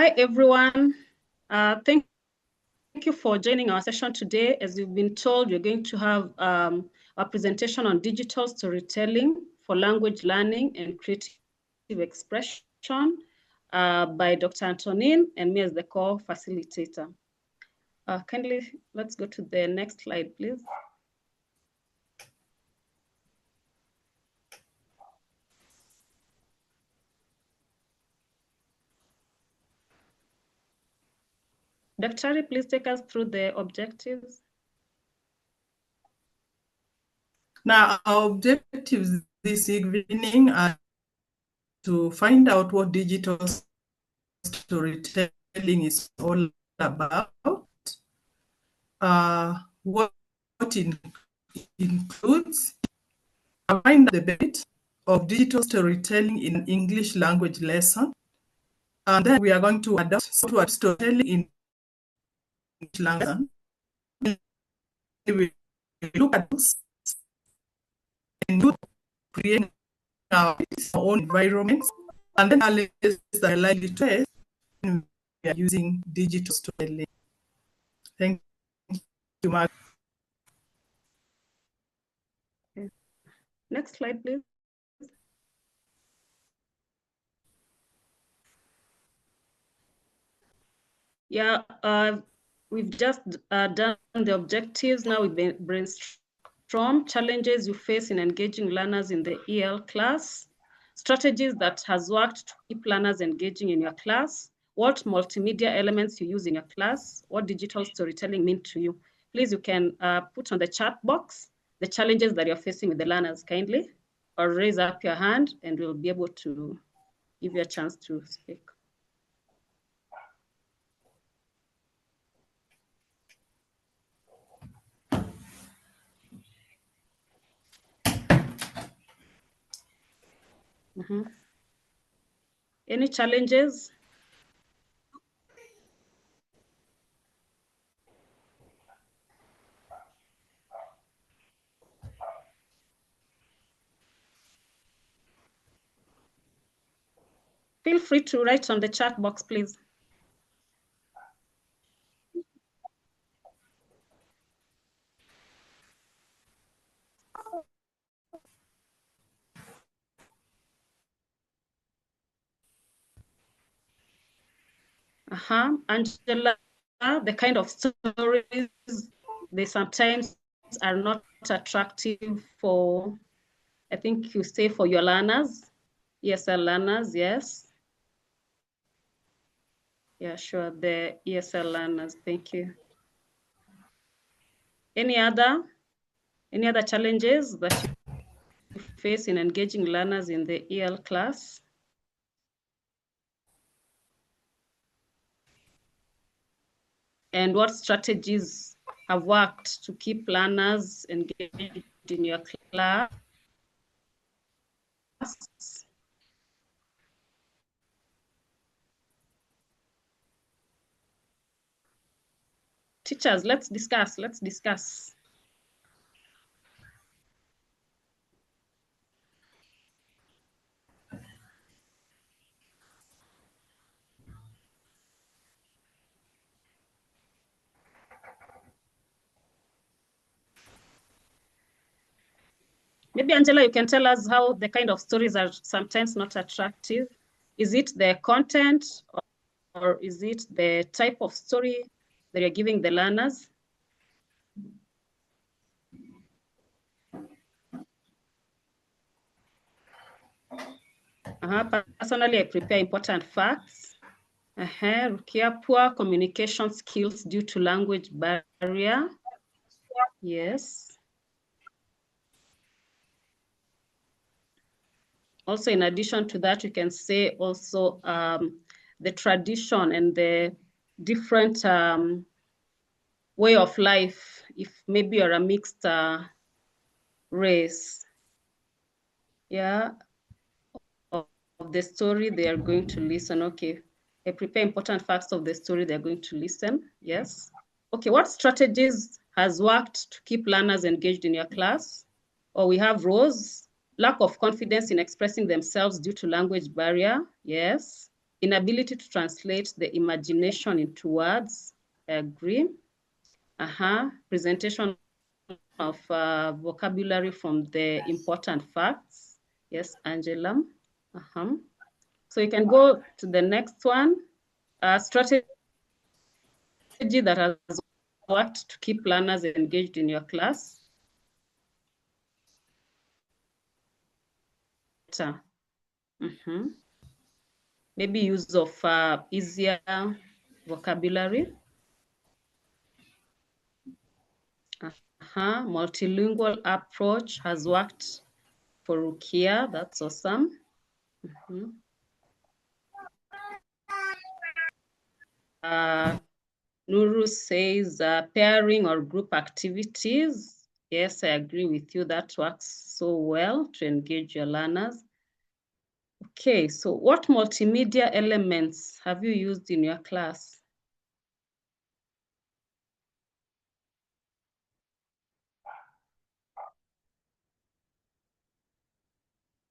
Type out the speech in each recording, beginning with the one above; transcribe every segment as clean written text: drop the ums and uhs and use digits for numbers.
Hi, everyone. Thank you for joining our session today. As you've been told, we're going to have a presentation on digital storytelling for language learning and creative expression by Dr. Antonin and me as the co-facilitator. Kindly, let's go to the next slide, please. Dr. please take us through the objectives. Now, our objectives this evening are to find out what digital storytelling is all about, what it includes, find the benefit of digital storytelling in English language lesson, and then we are going to adapt storytelling in English language. We look at this and create our own environments, and then analyze the likely trace we are using digital storytelling. Thank you, Mark. Okay. Next slide, please. Yeah, we've just done the objectives. Now we brainstorm challenges you face in engaging learners in the EL class, strategies that has worked to keep learners engaging in your class, what multimedia elements you use in your class, what digital storytelling mean to you. Please, you can put on the chat box the challenges that you're facing with the learners kindly, or raise up your hand and we'll be able to give you a chance to speak. Any challenges? Feel free to write on the chat box, please. Angela, the kind of stories, they sometimes are not attractive for, I think you say for your learners, ESL learners, yes. Yeah, sure, the ESL learners, thank you. Any other challenges that you face in engaging learners in the EL class? And what strategies have worked to keep learners engaged in your class? Teachers, let's discuss. Maybe Angela, you can tell us how the kind of stories are sometimes not attractive. Is it the content or is it the type of story that you're giving the learners? Personally, I prepare important facts. Rukia, poor communication skills due to language barrier. Yes. Also, in addition to that, you can say also the tradition and the different way of life, if maybe you're a mixed race. Yeah, of the story, they are going to listen. Okay, I prepare important facts of the story, they're going to listen. Yes. Okay, what strategies has worked to keep learners engaged in your class? Or we have Rose, lack of confidence in expressing themselves due to language barrier. Yes. inability to translate the imagination into words. I agree. Presentation of vocabulary from the important facts. Yes, Angela. So you can go to the next one. Strategy that has worked to keep learners engaged in your class. Maybe use of easier vocabulary. Multilingual approach has worked for Rukia. That's awesome. Nuru says pairing or group activities. Yes, I agree with you. That works so well to engage your learners. Okay, so what multimedia elements have you used in your class?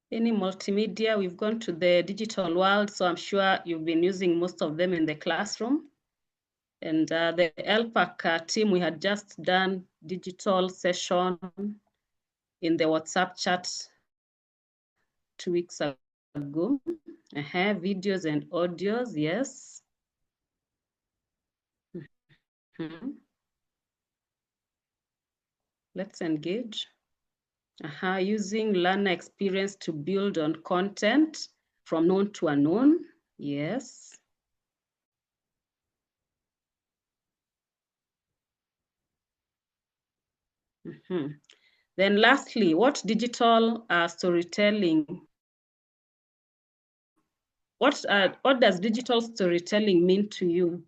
Any multimedia? We've gone to the digital world, so I'm sure you've been using most of them in the classroom. And the LPAC team, we had just done digital session in the WhatsApp chat 2 weeks ago. Videos and audios, yes. Let's engage. Using learner experience to build on content from known to unknown, yes. Then lastly, what digital storytelling, what does digital storytelling mean to you?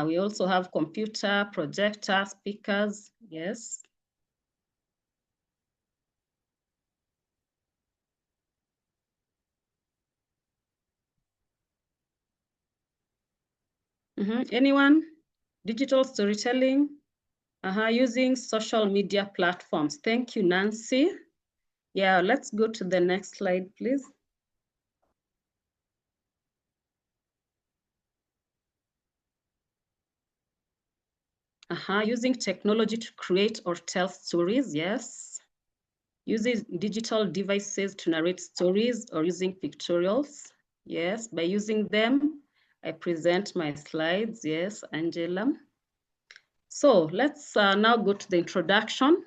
We also have computer, projector, speakers, yes. Anyone? Digital storytelling? Using social media platforms. Thank you, Nancy. Yeah, let's go to the next slide, please. Using technology to create or tell stories, yes. Using digital devices to narrate stories or using pictorials, yes. By using them, I present my slides, yes, Angela. So let's now go to the introduction.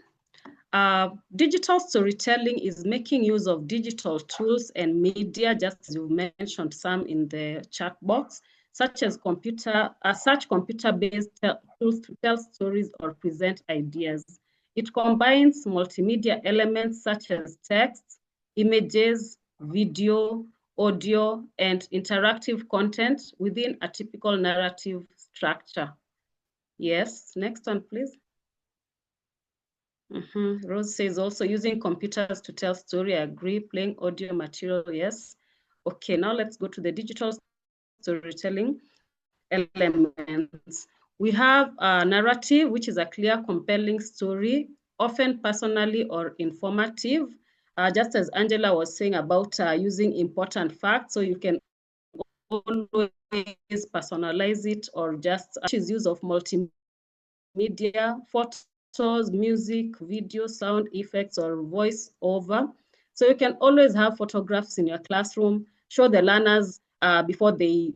Digital storytelling is making use of digital tools and media, just as you mentioned some in the chat box, such as computer-based tools to tell stories or present ideas. It combines multimedia elements such as text, images, video, audio, and interactive content within a typical narrative structure. Yes, next one, please. Rose says also using computers to tell story, I agree, playing audio material, yes. Okay, now let's go to the digital storytelling elements. We have a narrative, which is a clear, compelling story, often personally or informative, just as Angela was saying about using important facts, so you can always personalize it or just choose use of multimedia, photos, music, video, sound effects, or voice over. So you can always have photographs in your classroom, show the learners before they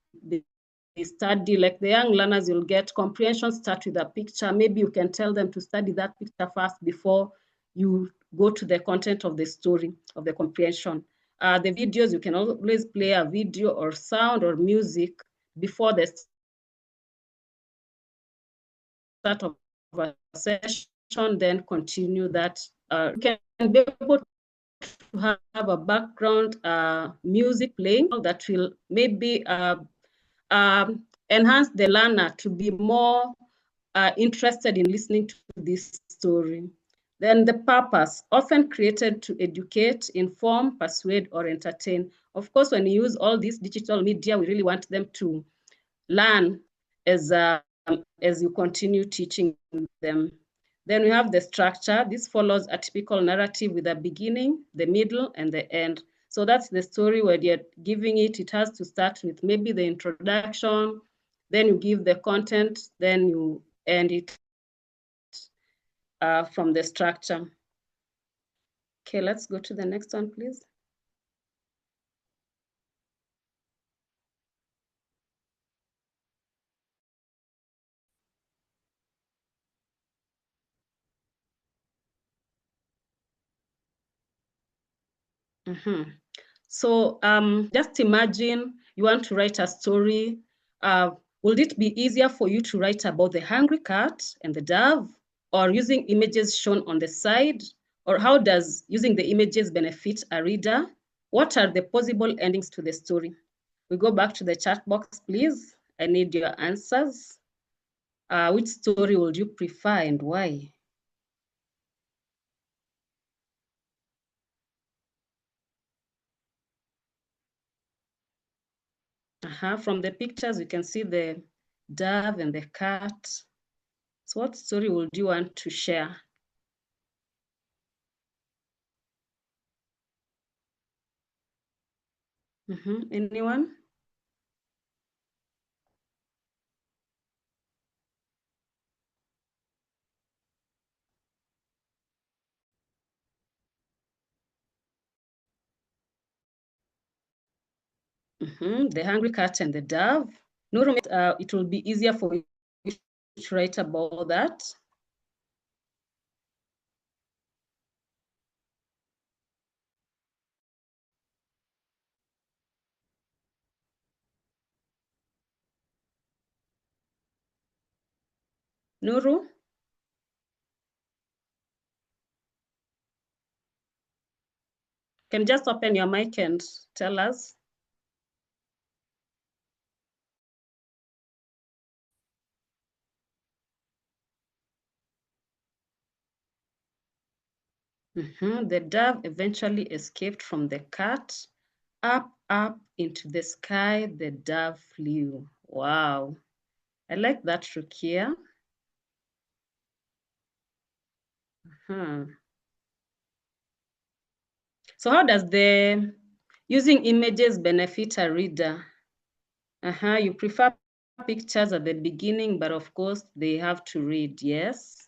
study. Like the young learners, you'll get comprehension start with a picture. Maybe you can tell them to study that picture first before you go to the content of the story, of the comprehension. The videos, you can always play a video or sound or music before the start of a session, then continue that. You can be able to have a background music playing that will maybe enhance the learner to be more interested in listening to this story. Then the purpose, often created to educate, inform, persuade, or entertain. Of course, when you use all these digital media, we really want them to learn as you continue teaching them. Then we have the structure. This follows a typical narrative with a beginning, the middle, and the end. So that's the story where you're giving it. It has to start with maybe the introduction, then you give the content, then you end it from the structure. Okay, let's go to the next one, please. So just imagine you want to write a story. Would it be easier for you to write about the hungry cat and the dove, or using images shown on the side? Or how does using the images benefit a reader? What are the possible endings to the story? We go back to the chat box, please. I need your answers. Which story would you prefer and why? From the pictures, you can see the dove and the cat. So what story would you want to share? Anyone? The hungry cat and the dove. Nuru, it will be easier for you to write about that. Nuru? Can you just open your mic and tell us? The dove eventually escaped from the cat. Up into the sky, the dove flew. Wow. I like that, Rukia. So how does the using images benefit a reader? You prefer pictures at the beginning, but of course they have to read, yes?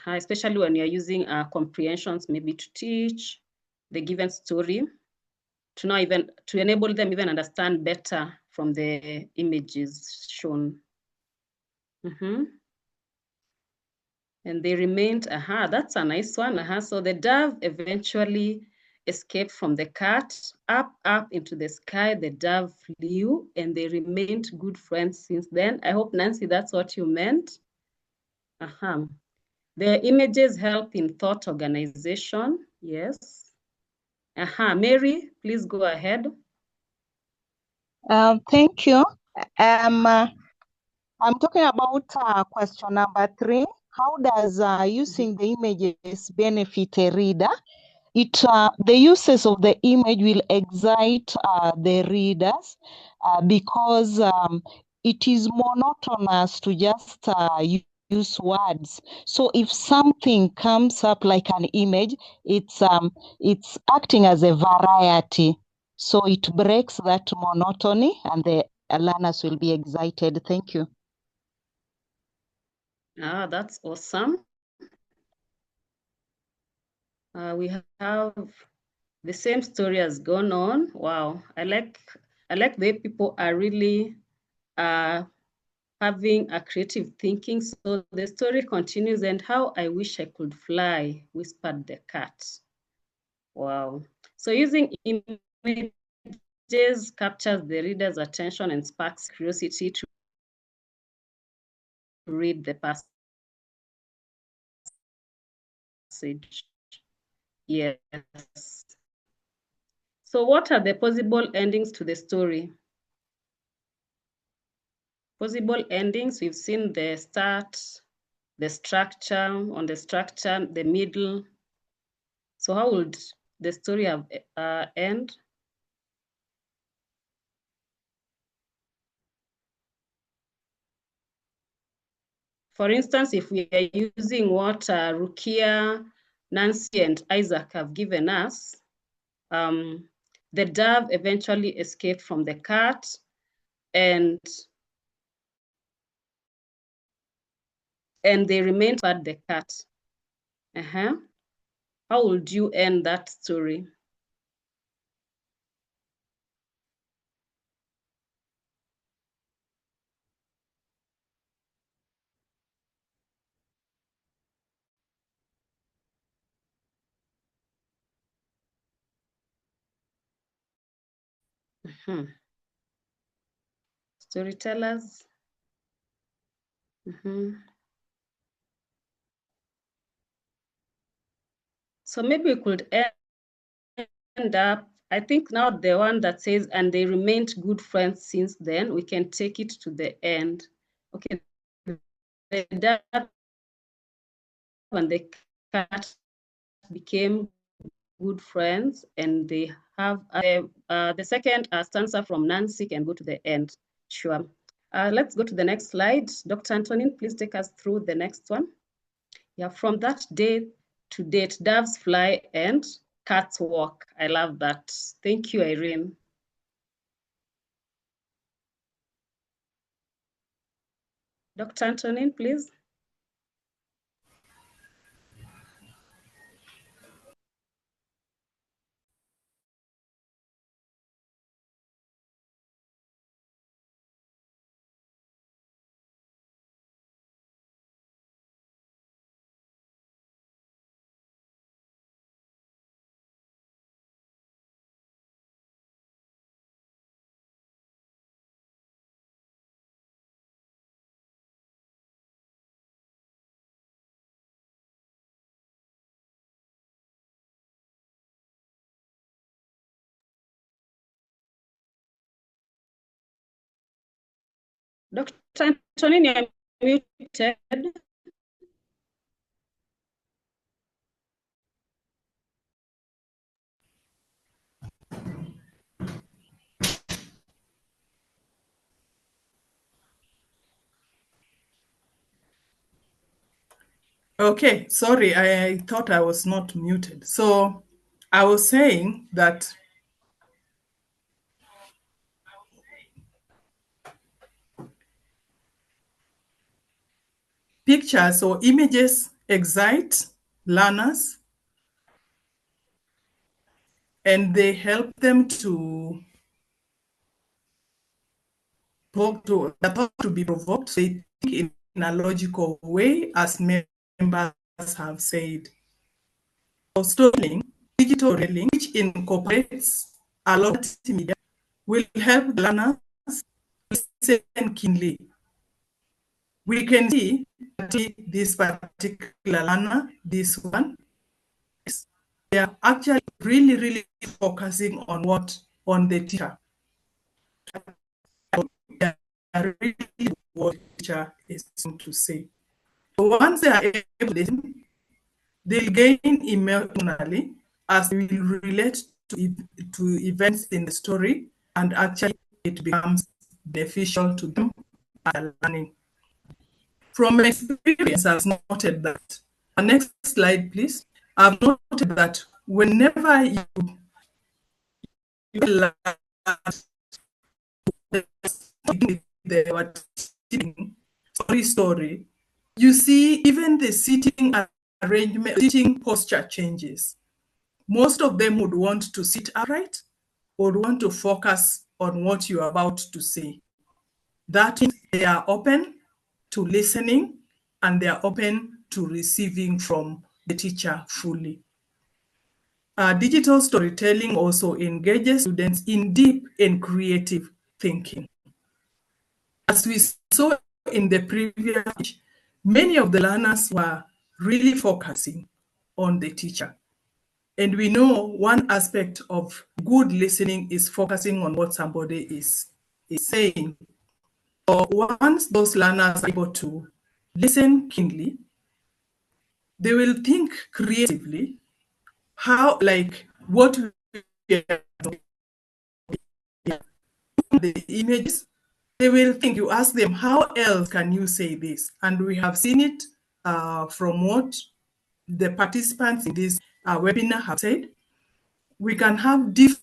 Especially when you're using comprehensions, maybe to teach the given story, to enable them even understand better from the images shown. And they remained, that's a nice one. So the dove eventually escaped from the cat, up into the sky, the dove flew, and they remained good friends since then. I hope, Nancy, that's what you meant. The images help in thought organization, yes. Mary, please go ahead. Thank you. I'm talking about question number 3. How does using the images benefit a reader? The uses of the image will excite the readers because it is monotonous to just use words. So if something comes up like an image, it's acting as a variety. So it breaks that monotony and the learners will be excited. Thank you. That's awesome. We have the same story has gone on. Wow, I like the way people are really having a creative thinking. So the story continues, and how I wish I could fly, whispered the cat. Wow. So using images captures the reader's attention and sparks curiosity to read the passage. Yes. So what are the possible endings to the story? Possible endings, we've seen the start, the structure, the middle. So how would the story have end? For instance, if we are using what Rukia, Nancy, and Isaac have given us, the dove eventually escaped from the cat, and they remained at the cat. How would you end that story? Storytellers. So maybe we could end up, I think now the one that says, and they remained good friends since then, we can take it to the end. Okay, the dove and the cat became good friends, and they have the second stanza from Nancy can go to the end. Sure. Let's go to the next slide. Dr. Antonin, please take us through the next one. Yeah, from that day to date, doves fly and cats walk. I love that. Thank you, Irene. Dr. Antonin, please. Dr. Antonin, you're muted. Okay, sorry, I thought I was not muted. So I was saying that pictures or images excite learners, and they help them to be provoked. They think in a logical way, as members have said. So storytelling, digital storytelling, which incorporates a lot of multimedia, will help learners listen keenly. We can see that this particular learner, this one, they are actually really focusing on the teacher. They are really what the teacher is going to say. So once they are able to listen, they'll gain emotionally as they will relate to events in the story, and actually it becomes beneficial to them as learning. From experience, I've noted that. Next slide, please. I've noted that whenever you learn the story, you see even the sitting arrangement, sitting posture changes. Most of them would want to sit upright or want to focus on what you're about to say. That means they are open to listening and they are open to receiving from the teacher fully. Digital storytelling also engages students in deep and creative thinking. As we saw in the previous, many of the learners were really focusing on the teacher. And we know one aspect of good listening is focusing on what somebody is saying. So once those learners are able to listen keenly, they will think creatively how, like, what the images, they will think, you ask them, how else can you say this? And we have seen it from what the participants in this webinar have said. We can have different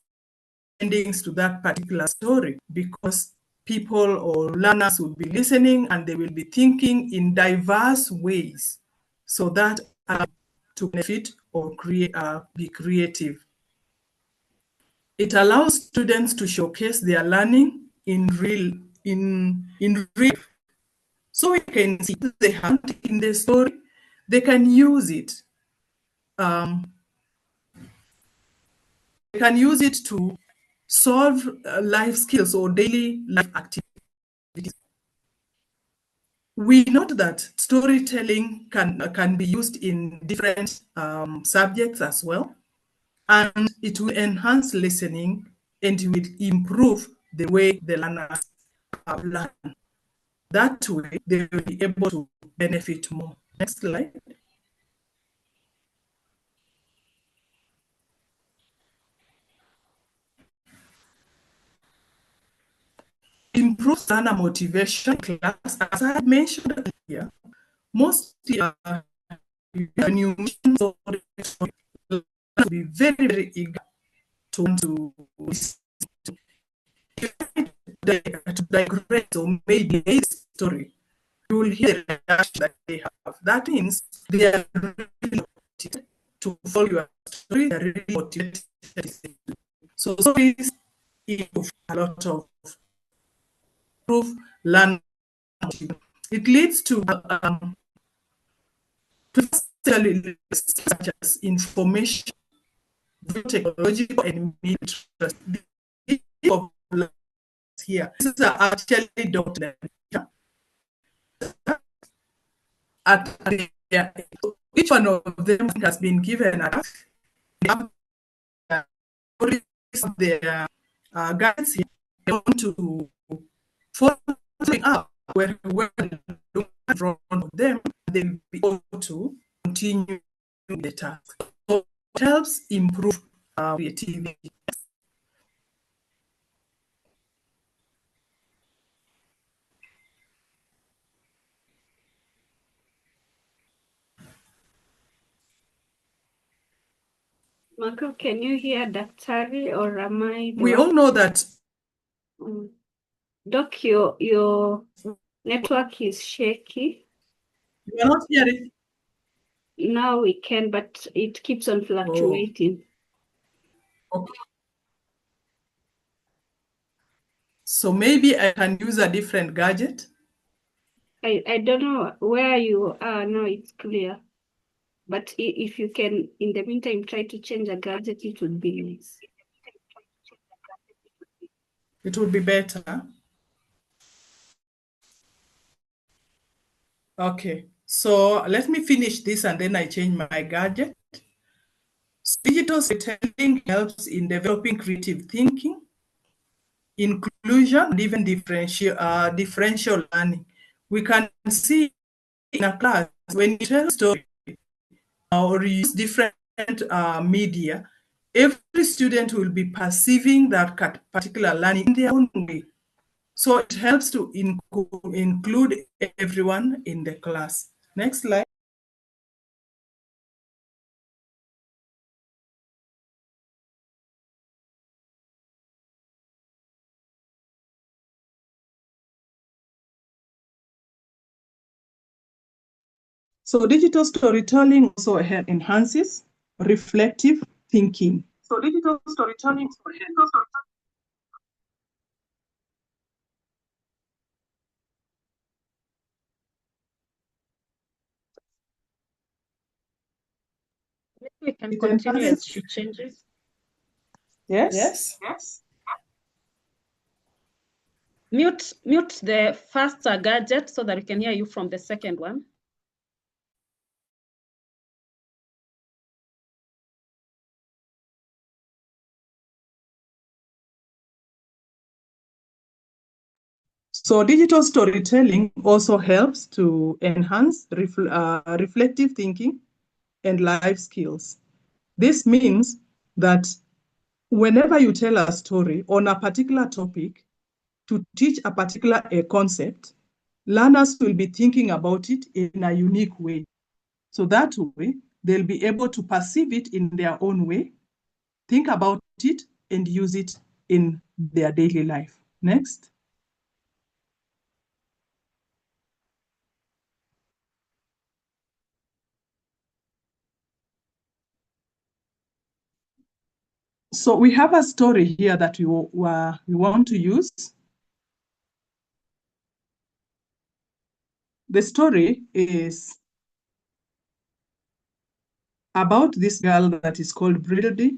endings to that particular story because people or learners will be listening and they will be thinking in diverse ways so that to benefit or be creative. It allows students to showcase their learning in real. So we can see they have in the story, they can use it. They can use it to solve life skills or daily life activities. We note that storytelling can be used in different subjects as well, and it will enhance listening and it will improve the way the learners learn. That way, they will be able to benefit more. Next slide. Improves learner motivation in class. As I mentioned earlier, mostly when you will be very, very eager to listen to digress or maybe a story. You will hear the reaction that they have. That means they are really motivated to follow your story. They are really motivated. So stories improve a lot of learning. It leads to such as information, technological, and interest. Here, this is actually documented. Each one of them has been given a task. Their guides here. They want to follow up where from them, they'll be able to continue the task. So it helps improve creativity. Marco, can you hear Daktari or am I? We all know that. Doc, your network is shaky. You are not hearing. Now we can, but it keeps on fluctuating. Okay. So maybe I can use a different gadget. I don't know where you are now. It's clear, but if you can, in the meantime, try to change a gadget, it would be nice. It would be better. Okay, so let me finish this and then I change my gadget. Digital storytelling helps in developing creative thinking, inclusion, and even differential learning. We can see in a class when you tell a story or use different media, every student will be perceiving that particular learning in their own way. So it helps to include everyone in the class. Next slide. So digital storytelling also enhances reflective thinking. So digital storytelling We can continue as she changes. Yes. Mute the first gadget so that we can hear you from the second one. So digital storytelling also helps to enhance reflective thinking and life skills. This means that whenever you tell a story on a particular topic, to teach a particular concept, learners will be thinking about it in a unique way. So that way, they'll be able to perceive it in their own way, think about it, and use it in their daily life. Next. So we have a story here that we want to use. The story is about this girl that is called Brady.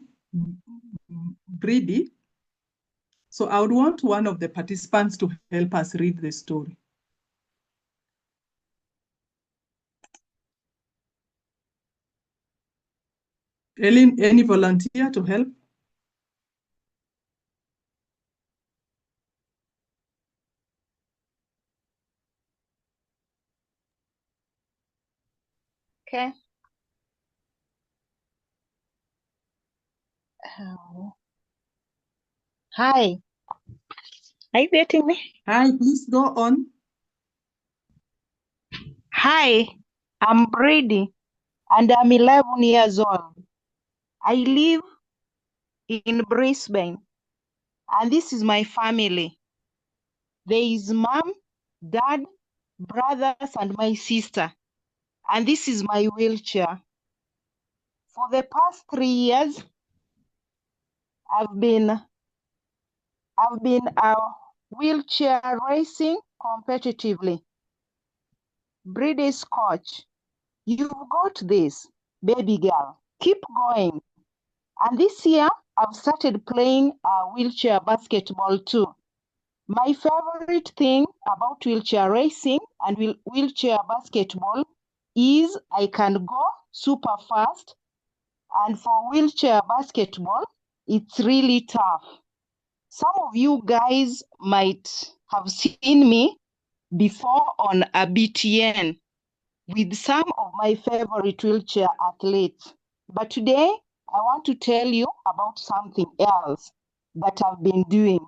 So I would want one of the participants to help us read the story. Any volunteer to help? Okay. Hi. Are you getting me? Hi, please go on. Hi, I'm Brady and I'm 11 years old. I live in Brisbane and this is my family. There is mom, dad, brothers and my sister. And this is my wheelchair. For the past 3 years, I've been wheelchair racing competitively. Brady's coach, you've got this, baby girl. Keep going. And this year, I've started playing wheelchair basketball too. My favorite thing about wheelchair racing and wheelchair basketball is I can go super fast. And for wheelchair basketball, it's really tough. Some of you guys might have seen me before on a BTN with some of my favorite wheelchair athletes. But today, I want to tell you about something else that I've been doing.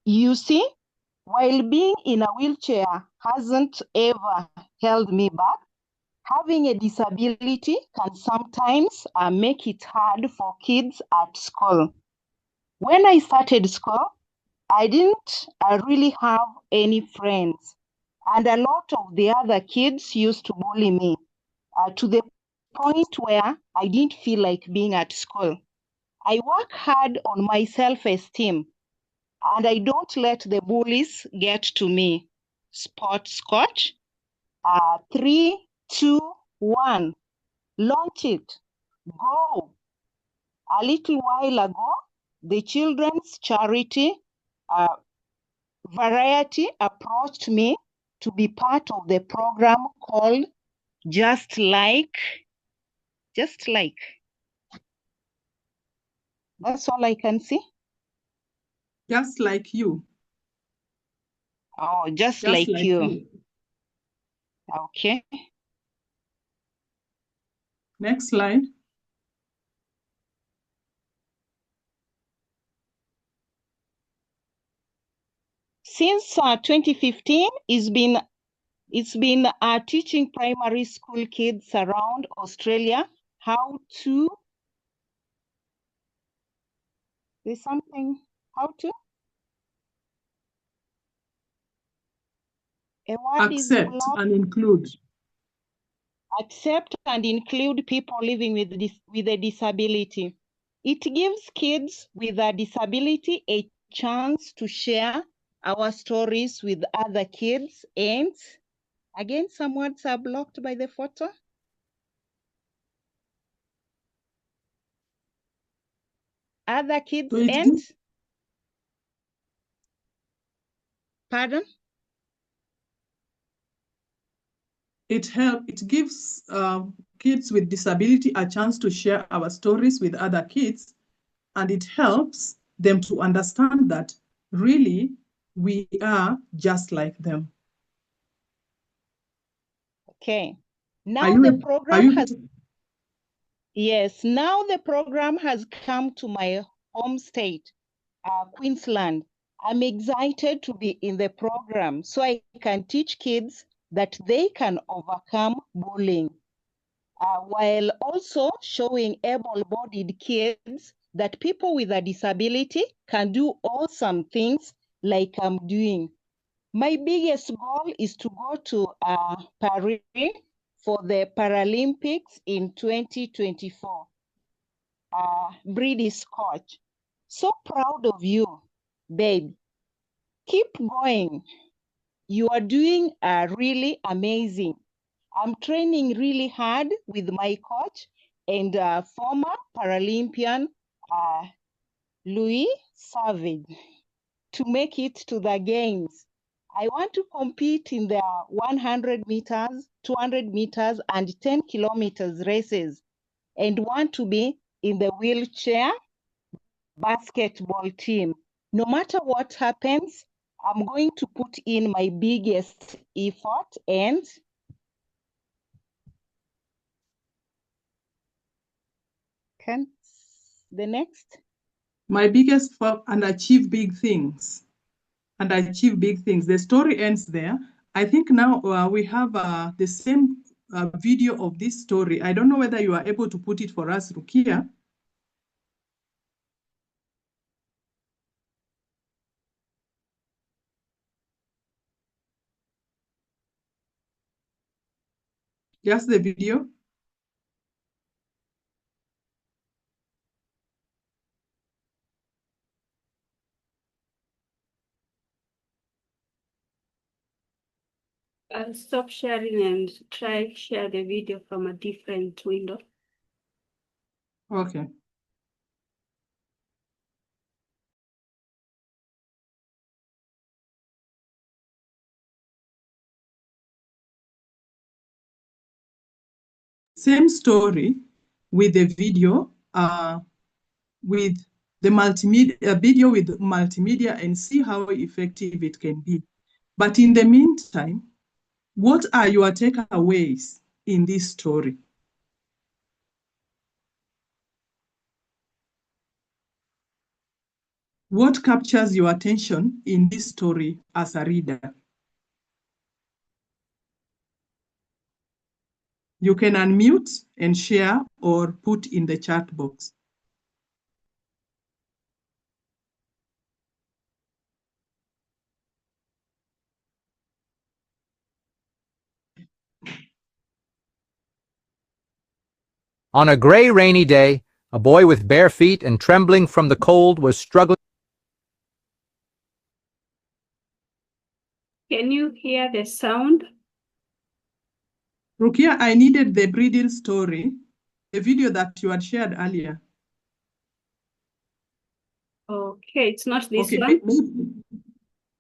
You see, while being in a wheelchair hasn't ever held me back, having a disability can sometimes make it hard for kids at school. When I started school, I didn't really have any friends, and a lot of the other kids used to bully me to the point where I didn't feel like being at school. I work hard on my self-esteem, and I don't let the bullies get to me. Sports coach, 3, 2, 1, launch it, go. A little while ago, the children's charity Variety approached me to be part of the program called Just Like. That's all I can see. Just like you. Oh, just like you. Okay. Next slide. Since 2015, it's been teaching primary school kids around Australia how to. There's something. How to? A word Accept is and include. Accept and include people living with a disability. It gives kids with a disability a chance to share our stories with other kids. And again, some words are blocked by the photo. Other kids and pardon? It gives kids with disability a chance to share our stories with other kids, and it helps them to understand that really we are just like them. Okay. Now the program has. Yes, now the program has come to my home state. Queensland. I'm excited to be in the program so I can teach kids that they can overcome bullying, while also showing able-bodied kids that people with a disability can do awesome things like I'm doing. My biggest goal is to go to Paris for the Paralympics in 2024. British coach, so proud of you, babe. Keep going. You are doing really amazing. I'm training really hard with my coach and former Paralympian Louis Savage to make it to the games. I want to compete in the 100 meters, 200 meters, and 10 kilometers races, and want to be in the wheelchair basketball team. No matter what happens, I'm going to put in my biggest effort and the next. My biggest and achieve big things. And achieve big things. The story ends there. I think now we have the same video of this story. I don't know whether you are able to put it for us, Rukia. Just the video. I'll stop sharing and try share the video from a different window. Okay. Same story with the video, with the multimedia video with multimedia, and see how effective it can be. But in the meantime, what are your takeaways in this story? What captures your attention in this story as a reader? You can unmute and share or put in the chat box. On a gray, rainy day, a boy with bare feet and trembling from the cold was struggling. Can you hear the sound? Rukia, I needed the breeding story, the video that you had shared earlier. Okay, it's not this Okay, one.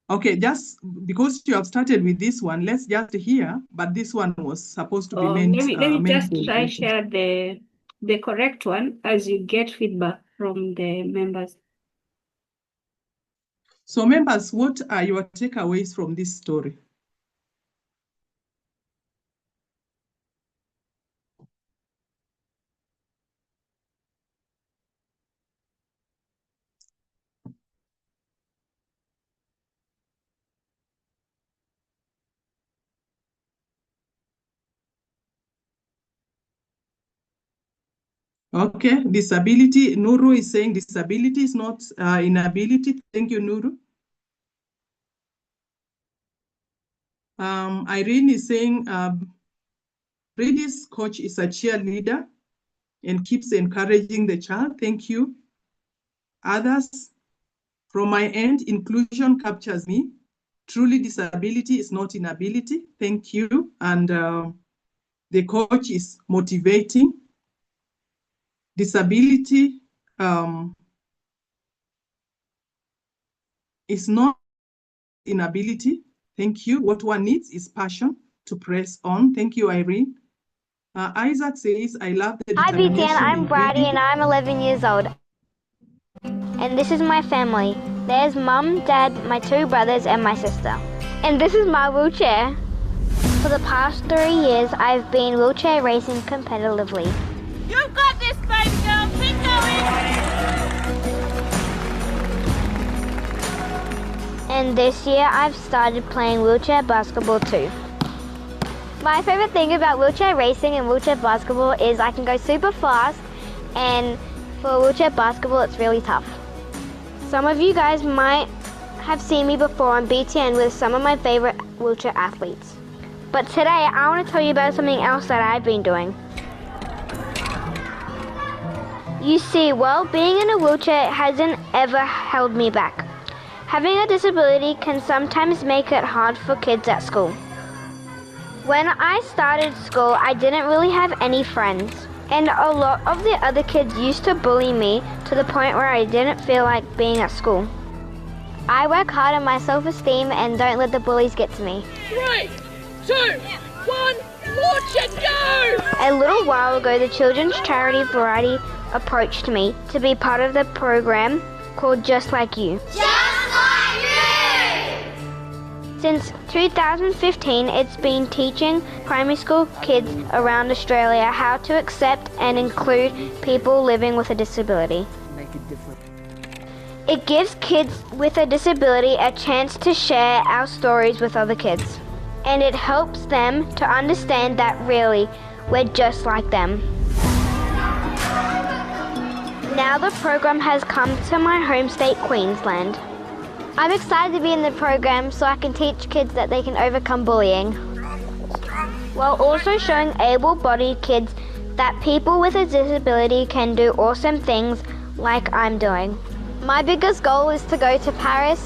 okay, just because you have started with this one, let's just hear, but this one was supposed to be meant. Let me just try share the correct one as you get feedback from the members. So members, what are your takeaways from this story? Okay, disability. Nuru is saying disability is not inability. Thank you, Nuru. Irene is saying Brady's coach is a cheerleader and keeps encouraging the child. Thank you. Others, from my end, inclusion captures me. Truly, disability is not inability. Thank you. And the coach is motivating. Disability is not inability. Thank you. What one needs is passion to press on. Thank you, Irene. Isaac says, I love the Hi, determination. BTN. I'm Brady, and I'm 11 years old. And this is my family. There's Mum, Dad, my 2 brothers, and my sister. And this is my wheelchair. For the past 3 years, I've been wheelchair racing competitively. You've got this, baby girl. Keep going. and this year I've started playing wheelchair basketball too. My favorite thing about wheelchair racing and wheelchair basketball is I can go super fast, and for wheelchair basketball it's really tough. Some of you guys might have seen me before on BTN with some of my favorite wheelchair athletes. But today I want to tell you about something else that I've been doing. You see, well, being in a wheelchair hasn't ever held me back. Having a disability can sometimes make it hard for kids at school. When I started school, I didn't really have any friends, and a lot of the other kids used to bully me to the point where I didn't feel like being at school. I work hard on my self-esteem and don't let the bullies get to me. 3, 2, 1, launch and go! A little while ago, the children's charity Variety approached me to be part of the program called Just Like You. Just like you! Since 2015, it's been teaching primary school kids around Australia how to accept and include people living with a disability. Make it different. It gives kids with a disability a chance to share our stories with other kids. And it helps them to understand that really, we're just like them. Now the program has come to my home state, Queensland. I'm excited to be in the program so I can teach kids that they can overcome bullying, while also showing able-bodied kids that people with a disability can do awesome things like I'm doing. My biggest goal is to go to Paris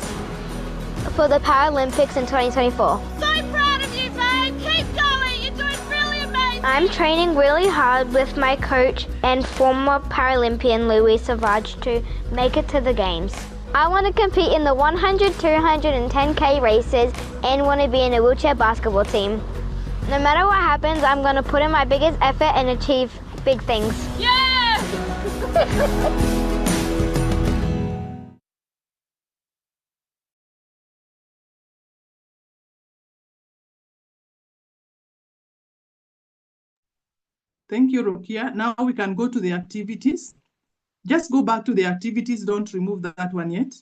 for the Paralympics in 2024. So proud of you, babe! Keep going! You're doing really amazing! I'm training really hard with my coach and former Paralympian Louis Savage to make it to the games. I want to compete in the 100, 200 and 10K races and want to be in a wheelchair basketball team. No matter what happens, I'm going to put in my biggest effort and achieve big things. Yeah! Thank you, Rukia. Now we can go to the activities. Just go back to the activities. Don't remove that one yet.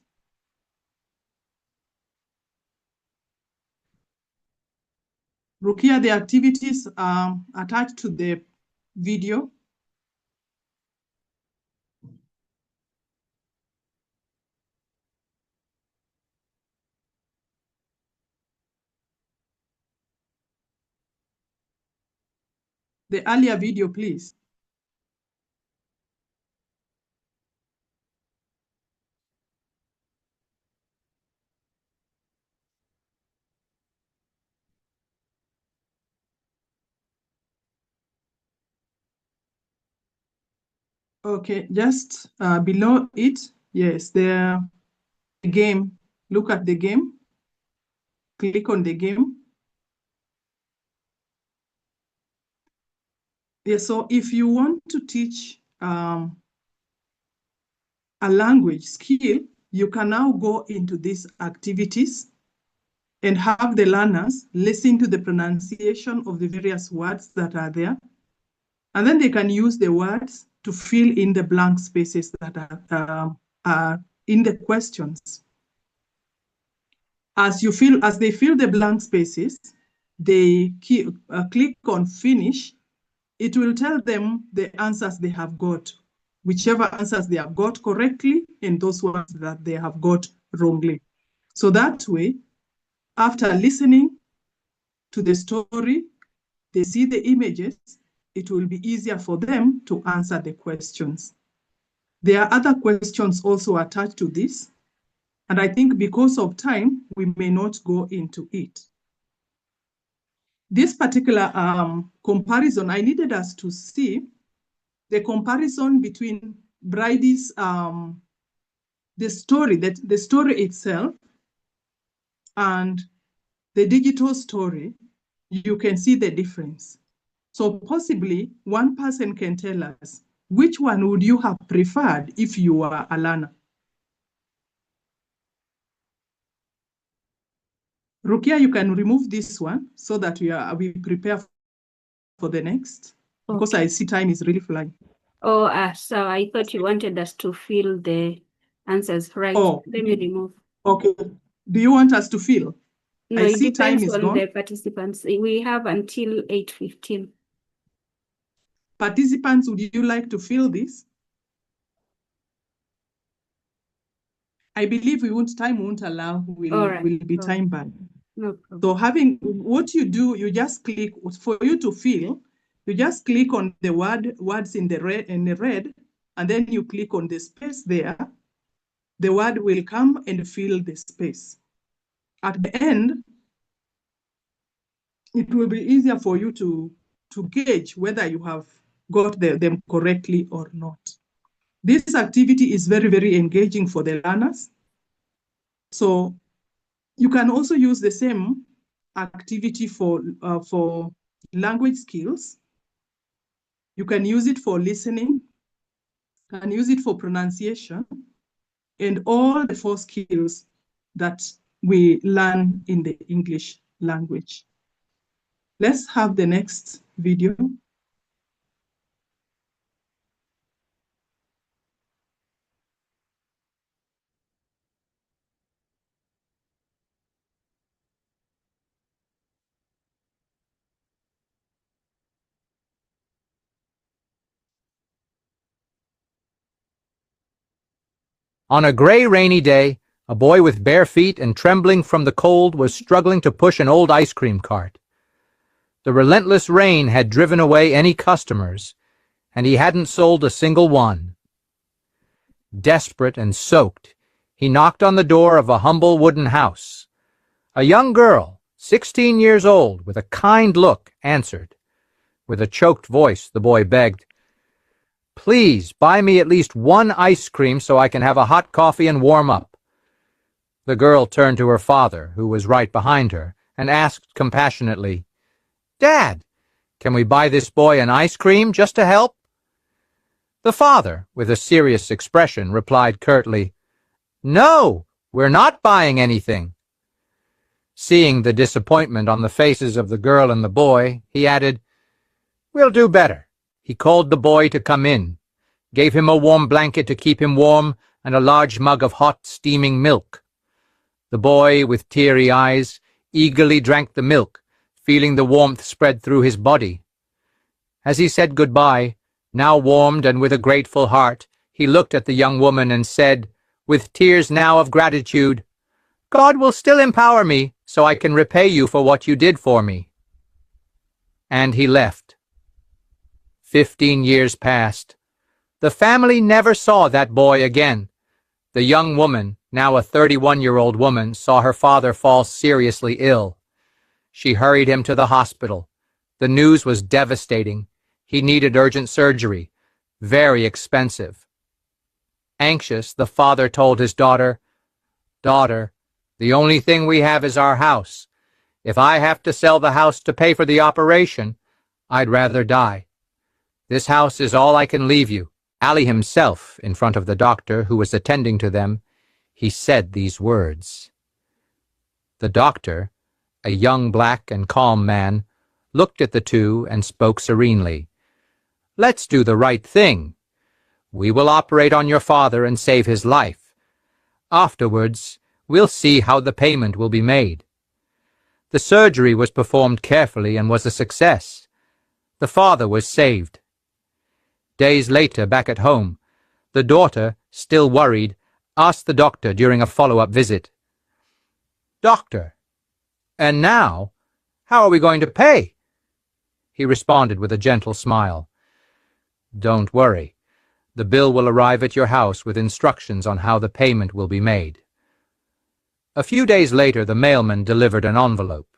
Rukia, the activities are attached to the video. The earlier video, please. Okay, just below it, yes, the game. Look at the game. Click on the game. Yeah, so if you want to teach a language skill, you can now go into these activities and have the learners listen to the pronunciation of the various words that are there. And then they can use the words to fill in the blank spaces that are in the questions. As they fill the blank spaces, they click on finish. It will tell them the answers they have got, whichever answers they have got correctly and those ones that they have got wrongly. So that way, after listening to the story, they see the images, it will be easier for them to answer the questions. There are other questions also attached to this, and I think because of time, we may not go into it. This particular comparison, I needed us to see the comparison between Bridie's, the story itself and the digital story. You can see the difference. So possibly one person can tell us, which one would you have preferred if you were a learner? Rukia, you can remove this one so that we prepare for the next, because I see time is really flying. Oh, so I thought you wanted us to fill the answers, right? Oh. Let me remove. Okay. do you want us to fill? No, I it see time depends is on gone. the participants. We have until 8:15. Participants, would you like to fill this? I believe time won't allow, All right. will be time bound. No problem. So what you do, you just click, for you to fill, you just click on the words in the red, and then you click on the space there. The word will come and fill the space. At the end, it will be easier for you to gauge whether you have got them correctly or not. This activity is very, very engaging for the learners. So you can also use the same activity for language skills. You can use it for listening, and use it for pronunciation, and all the 4 skills that we learn in the English language. Let's have the next video. On a gray, rainy day, a boy with bare feet and trembling from the cold was struggling to push an old ice cream cart. The relentless rain had driven away any customers, and he hadn't sold a single one. Desperate and soaked, he knocked on the door of a humble wooden house. A young girl, 16 years old, with a kind look, answered. With a choked voice, the boy begged, "Please buy me at least one ice cream so I can have a hot coffee and warm up." The girl turned to her father, who was right behind her, and asked compassionately, "Dad, can we buy this boy an ice cream just to help?" The father, with a serious expression, replied curtly, "No, we're not buying anything." Seeing the disappointment on the faces of the girl and the boy, he added, "We'll do better." He called the boy to come in, gave him a warm blanket to keep him warm, and a large mug of hot, steaming milk. The boy, with teary eyes, eagerly drank the milk, feeling the warmth spread through his body. As he said goodbye, now warmed and with a grateful heart, he looked at the young woman and said, with tears now of gratitude, "God will still empower me so I can repay you for what you did for me." And he left. 15 years passed. The family never saw that boy again. The young woman, now a 31-year-old woman, saw her father fall seriously ill. She hurried him to the hospital. The news was devastating. He needed urgent surgery, very expensive. Anxious, the father told his daughter, "Daughter, the only thing we have is our house. If I have to sell the house to pay for the operation, I'd rather die. This house is all I can leave you." Ali himself, in front of the doctor who was attending to them, he said these words. The doctor, a young black and calm man, looked at the two and spoke serenely. "Let's do the right thing. We will operate on your father and save his life. Afterwards, we'll see how the payment will be made." The surgery was performed carefully and was a success. The father was saved. Days later, back at home, the daughter, still worried, asked the doctor during a follow-up visit, "Doctor, and now, how are we going to pay?" He responded with a gentle smile, "Don't worry. The bill will arrive at your house with instructions on how the payment will be made." A few days later, the mailman delivered an envelope.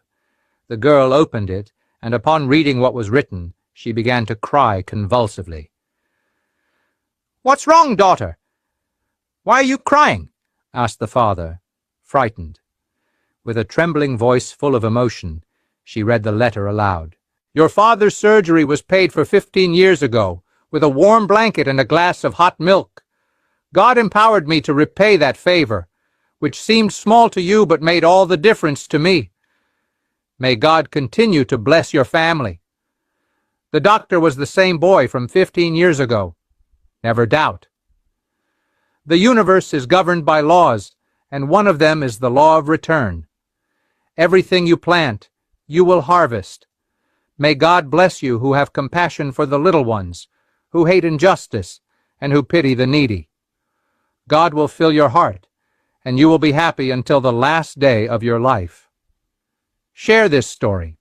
The girl opened it, and upon reading what was written, she began to cry convulsively. "What's wrong, daughter? Why are you crying?" asked the father, frightened. With a trembling voice full of emotion, she read the letter aloud. "Your father's surgery was paid for 15 years ago, with a warm blanket and a glass of hot milk. God empowered me to repay that favor, which seemed small to you but made all the difference to me. May God continue to bless your family. The doctor was the same boy from 15 years ago. Never doubt. The universe is governed by laws, and one of them is the law of return. Everything you plant, you will harvest. May God bless you who have compassion for the little ones, who hate injustice, and who pity the needy. God will fill your heart, and you will be happy until the last day of your life. Share this story.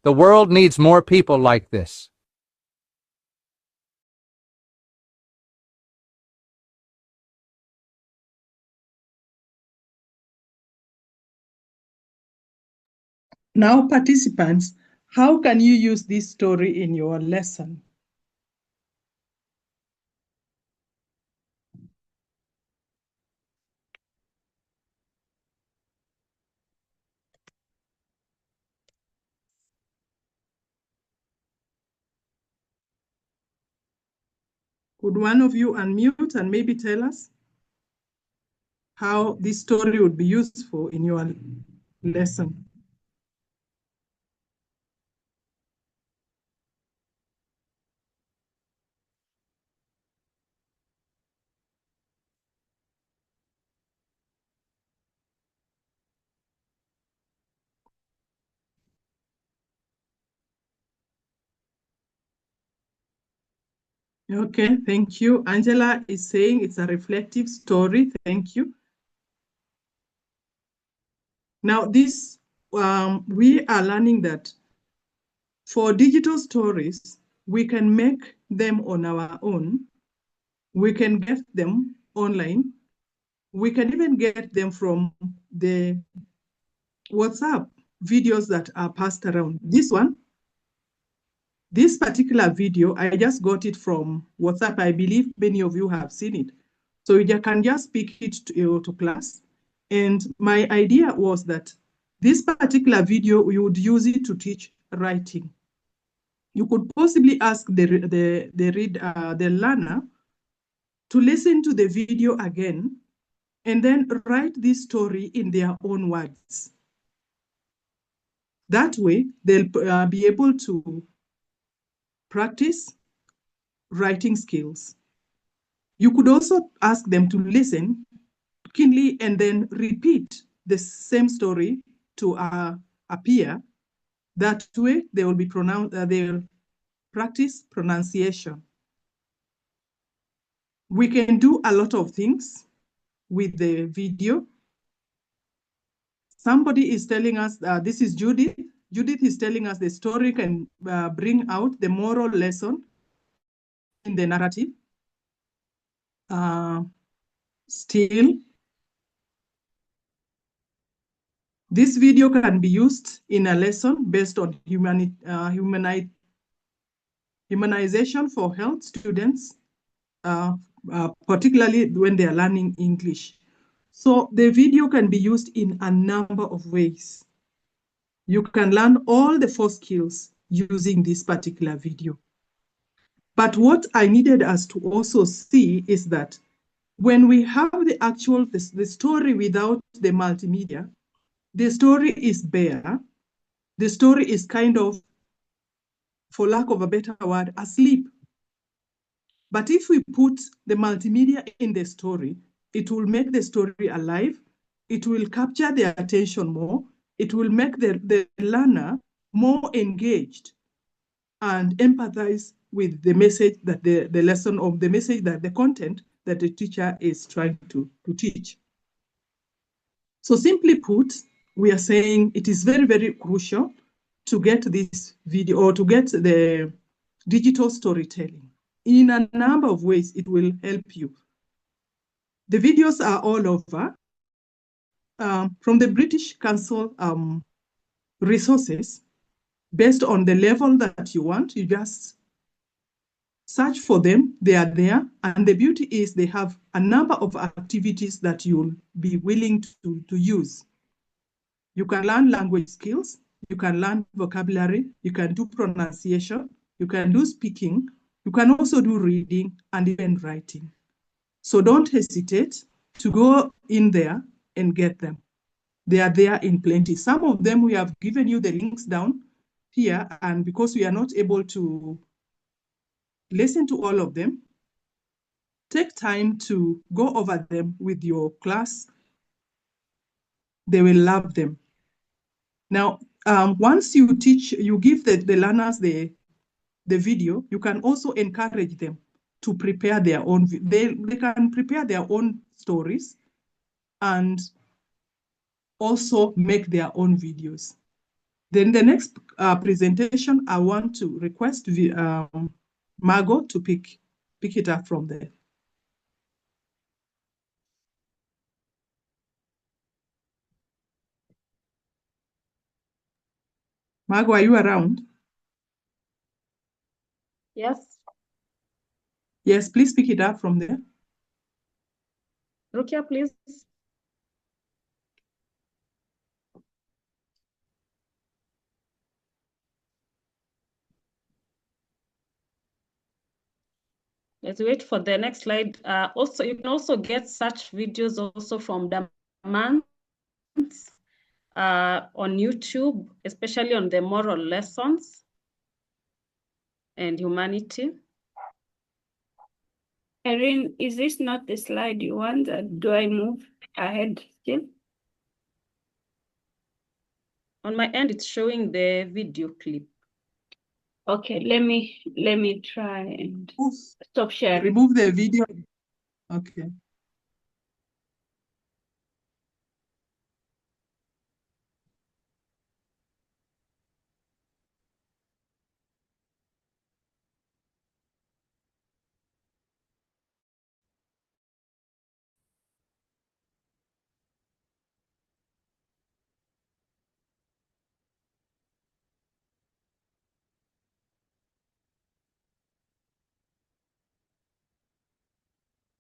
The world needs more people like this. Now, participants, how can you use this story in your lesson? Could one of you unmute and maybe tell us how this story would be useful in your lesson? Okay, thank you. Angela is saying it's a reflective story. Thank you. Now, this, we are learning that for digital stories, we can make them on our own. We can get them online. We can even get them from the WhatsApp videos that are passed around. This particular video, I just got it from WhatsApp. I believe many of you have seen it. So you can just speak it to class. And my idea was that this particular video, we would use it to teach writing. You could possibly ask the learner to listen to the video again and then write this story in their own words. That way, they'll be able to practice writing skills. You could also ask them to listen keenly and then repeat the same story to a peer. That way, they will be they'll practice pronunciation. We can do a lot of things with the video. Somebody is telling us, this is Judith. Judith is telling us the story can bring out the moral lesson in the narrative. Still, this video can be used in a lesson based on humanization for health students, particularly when they are learning English. So the video can be used in a number of ways. You can learn all the 4 skills using this particular video. But what I needed us to also see is that when we have the story without the multimedia, the story is bare. The story is kind of, for lack of a better word, asleep. But if we put the multimedia in the story, it will make the story alive. It will capture their attention more. It will make the learner more engaged and empathize with the message that the lesson of the message that the content that the teacher is trying to teach. So simply put, we are saying it is very, very crucial to get this video or to get the digital storytelling. In a number of ways, it will help you. The videos are all over. From the British Council resources, based on the level that you want, you just search for them, they are there. And the beauty is they have a number of activities that you'll be willing to use. You can learn language skills, you can learn vocabulary, you can do pronunciation, you can do speaking, you can also do reading and even writing. So don't hesitate to go in there and get them. They are there in plenty. Some of them we have given you the links down here, and because we are not able to listen to all of them, take time to go over them with your class they will love them. Now, once you teach, you give the learners the video, you can also encourage them to prepare their own, they can prepare their own stories and also make their own videos. Then the next presentation, I want to request Margot to pick it up from there. Margot, are you around? Yes. Yes, please pick it up from there. Rukia, please. Let's wait for the next slide. Also, you can also get such videos also from Damans on YouTube, especially on the moral lessons and humanity. Erin, is this not the slide you want? Do I move ahead still? On my end, it's showing the video clip. Okay, let me try and stop sharing. Remove the video. Okay.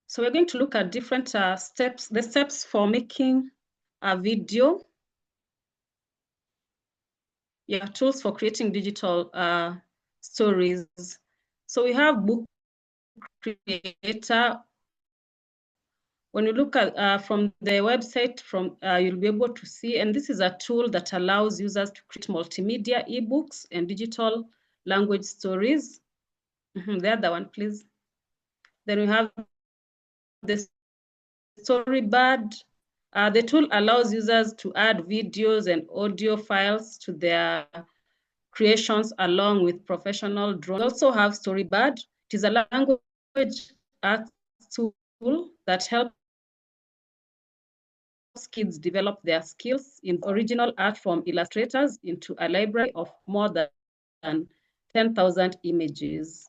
So we're going to look at different steps, the steps for making a video. Yeah, tools for creating digital stories. So we have Book Creator. When you look at from the website, you'll be able to see, and this is a tool that allows users to create multimedia ebooks and digital language stories. The other one, please. Then we have the Storybird. The tool allows users to add videos and audio files to their creations along with professional drones. We also have Storybird. It is a language arts tool that helps kids develop their skills in original art from illustrators into a library of more than 10,000 images.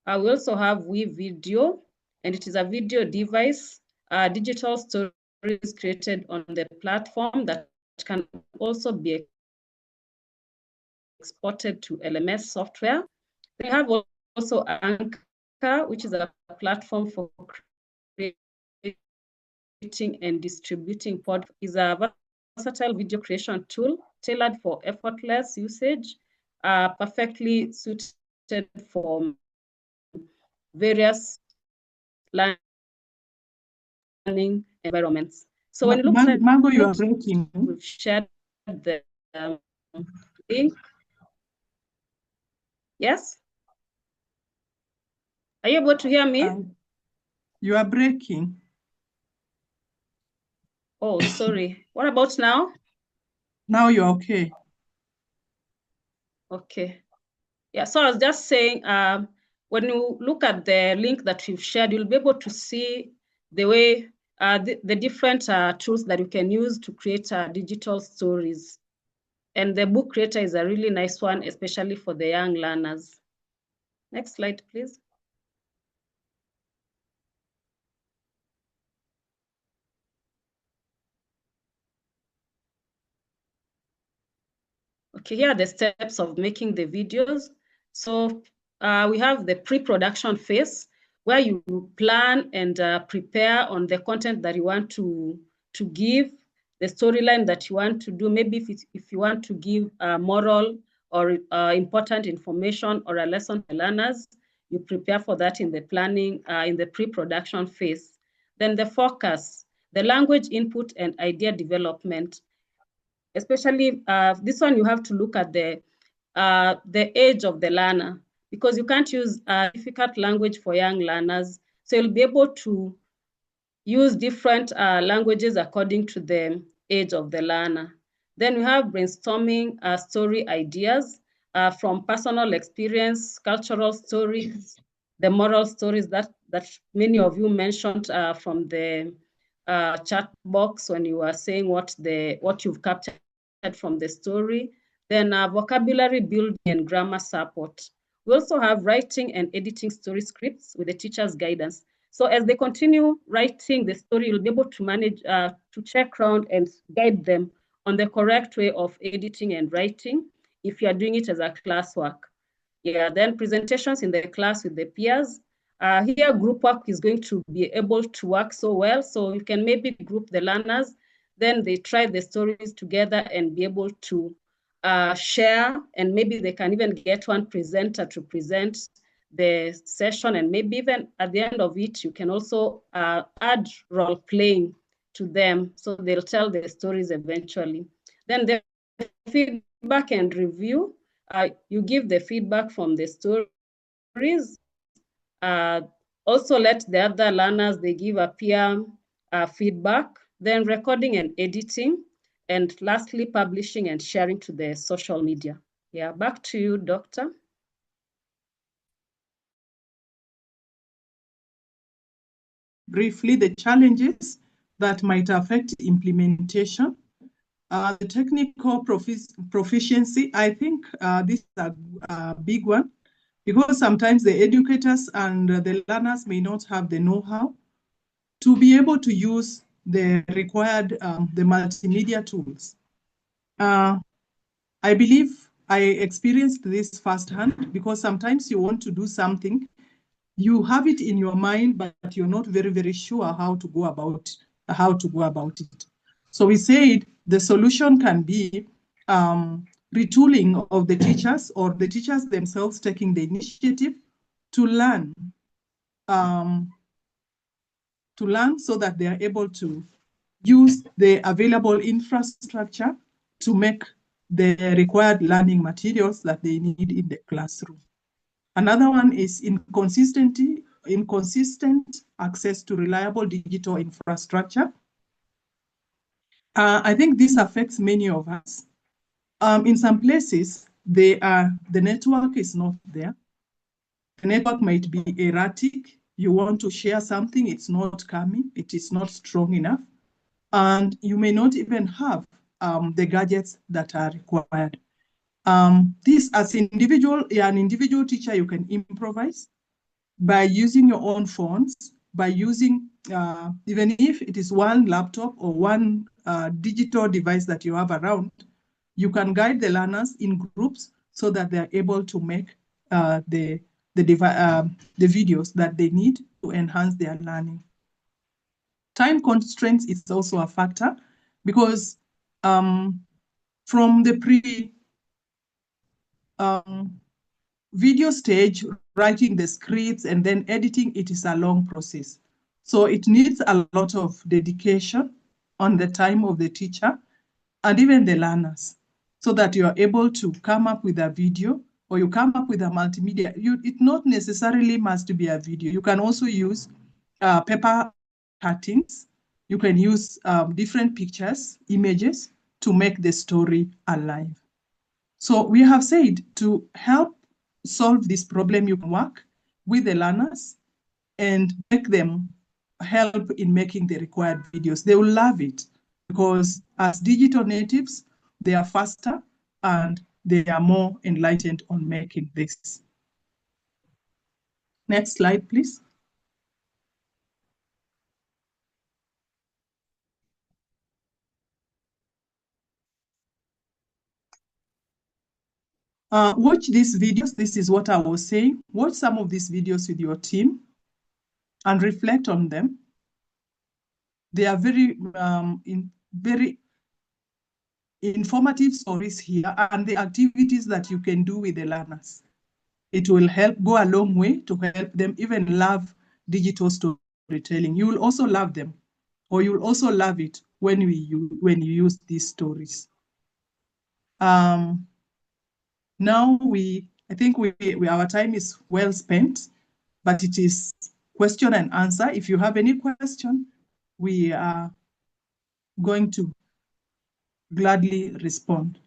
We also have WeVideo, and it is a video device, digital stories created on the platform that can also be exported to LMS software. We have also Anchor, which is a platform for creating and distributing podcasts. Is a versatile video creation tool tailored for effortless usage, perfectly suited for various learning environments. So when you look at Margot, you are breaking. We've shared the link. Yes? Are you able to hear me? You are breaking. Oh, sorry. What about now? Now you're okay. Okay. Yeah, so I was just saying, when you look at the link that we've shared, you'll be able to see the way, the different tools that you can use to create digital stories. And the Book Creator is a really nice one, especially for the young learners. Next slide, please. Okay, here are the steps of making the videos. So we have the pre-production phase, where you plan and prepare on the content that you want to give, the storyline that you want to do. Maybe if you want to give moral or important information or a lesson to learners, you prepare for that in the planning, in the pre-production phase. Then the focus, the language input and idea development. Especially this one, you have to look at the age of the learner, because you can't use difficult language for young learners. So you'll be able to use different languages according to the age of the learner. Then we have brainstorming story ideas from personal experience, cultural stories, the moral stories that many of you mentioned from the chat box when you were saying what you've captured from the story. Then vocabulary building and grammar support. We also have writing and editing story scripts with the teacher's guidance. So as they continue writing the story, you'll be able to manage, to check around and guide them on the correct way of editing and writing if you are doing it as a classwork. Yeah, then presentations in the class with the peers. Here, group work is going to be able to work so well. So you can maybe group the learners, then they try the stories together and be able to share, and maybe they can even get one presenter to present the session, and maybe even at the end of it, you can also add role playing to them, so they'll tell their stories eventually. Then the feedback and review, you give the feedback from the stories. Also let the other learners, they give a peer feedback, then recording and editing, and lastly, publishing and sharing to the social media. Yeah, back to you, Doctor. Briefly, the challenges that might affect implementation. The technical proficiency, I think this is a big one, because sometimes the educators and the learners may not have the know-how to be able to use the required, the multimedia tools. I believe I experienced this firsthand, because sometimes you want to do something, you have it in your mind, but you're not very, very sure how to go about it. So we said the solution can be retooling of the teachers, or the teachers themselves taking the initiative to learn so that they are able to use the available infrastructure to make the required learning materials that they need in the classroom. Another one is inconsistent access to reliable digital infrastructure. I think this affects many of us. In some places, the network is not there. The network might be erratic. You want to share something, it's not coming, it is not strong enough. And you may not even have the gadgets that are required. This, as an individual teacher, you can improvise by using your own phones, by using, even if it is one laptop or one digital device that you have around, you can guide the learners in groups so that they are able to make the videos that they need to enhance their learning. Time constraints is also a factor, because from the video stage, writing the scripts and then editing, it is a long process. So it needs a lot of dedication on the time of the teacher and even the learners, so that you are able to come up with a video, or you come up with a multimedia. It not necessarily must be a video. You can also use paper cuttings. You can use different pictures, images, to make the story alive. So we have said, to help solve this problem, you can work with the learners and make them help in making the required videos. They will love it, because as digital natives, they are faster and they are more enlightened on making this. Next slide, please. Watch these videos. This is what I was saying. Watch some of these videos with your team and reflect on them. They are very informative stories here, and the activities that you can do with the learners. It will go a long way to help them even love digital storytelling. You will also love them, or you will also love it when you use these stories. Now I think our time is well spent, but it is question and answer. If you have any question, we are going to gladly respond.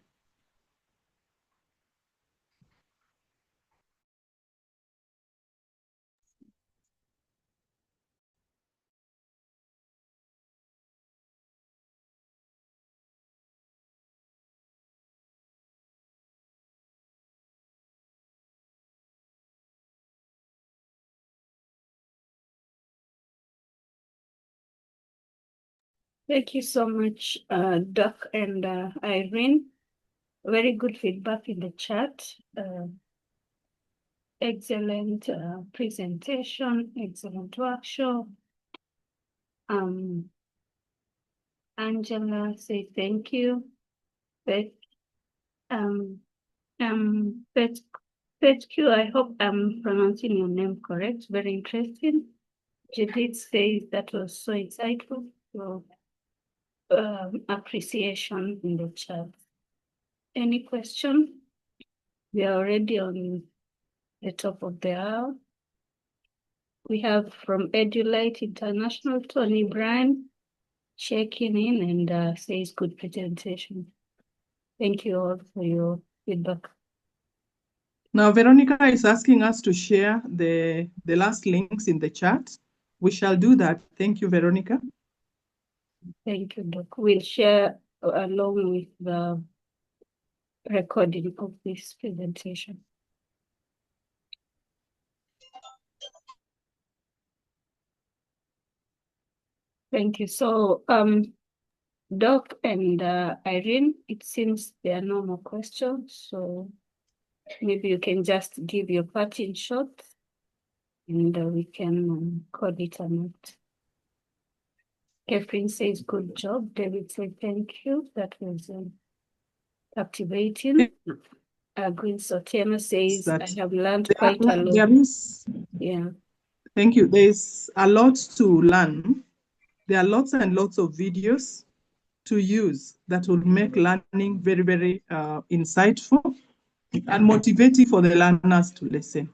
Thank you so much, Doc and Irene. Very good feedback in the chat. Excellent presentation, excellent workshop. Angela say thank you. Petq, I hope I'm pronouncing your name correct. Very interesting. Judith says that was so insightful. So, appreciation in the chat. Any question? We are already on the top of the hour. We have from Edulite International, Tony Bryan checking in and says good presentation. Thank you all for your feedback. Now, Veronica is asking us to share the last links in the chat. We shall do that. Thank you, Veronica. Thank you, Doc. We'll share along with the recording of this presentation. Thank you. So, Doc and Irene, it seems there are no more questions. So maybe you can just give your parting shot and we can call it a night. Catherine says, good job. David said, thank you. That was captivating. Green Sotiana says, I have learned quite a lot. There is, yeah. Thank you. There's a lot to learn. There are lots and lots of videos to use that will make learning very, very insightful and motivating for the learners to listen.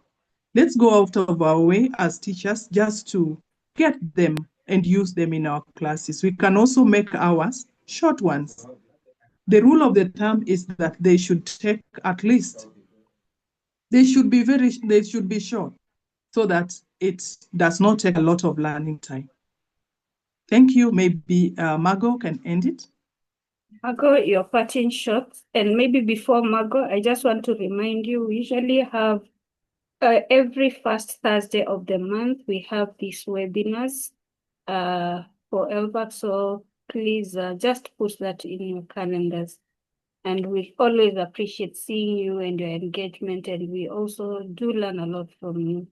Let's go out of our way as teachers just to get them and use them in our classes. We can also make ours short ones. The rule of the term is that they should take at least, they should be short so that it does not take a lot of learning time. Thank you. Maybe Margot can end it. Margot, your parting shot. And maybe before Margot, I just want to remind you, we usually have every first Thursday of the month, we have these webinars for LVAC. So please just put that in your calendars. And we always appreciate seeing you and your engagement. And we also do learn a lot from you.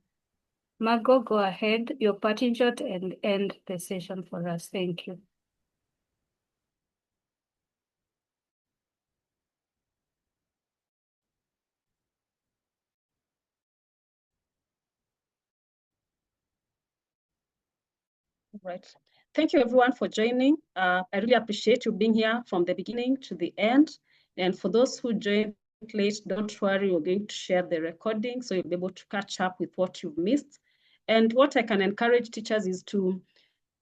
Margot, go ahead, your parting shot, and end the session for us. Thank you. Right. Thank you, everyone, for joining. I really appreciate you being here from the beginning to the end. And for those who joined late, don't worry, we're going to share the recording so you'll be able to catch up with what you've missed. And what I can encourage teachers is to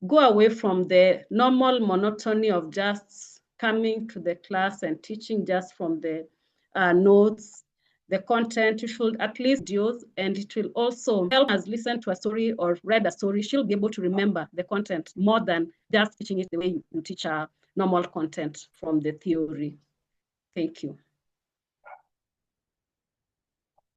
go away from the normal monotony of just coming to the class and teaching just from the notes, the content. You should at least videos, and it will also help us listen to a story or read a story. She'll be able to remember the content more than just teaching it the way you teach our normal content from the theory. Thank you.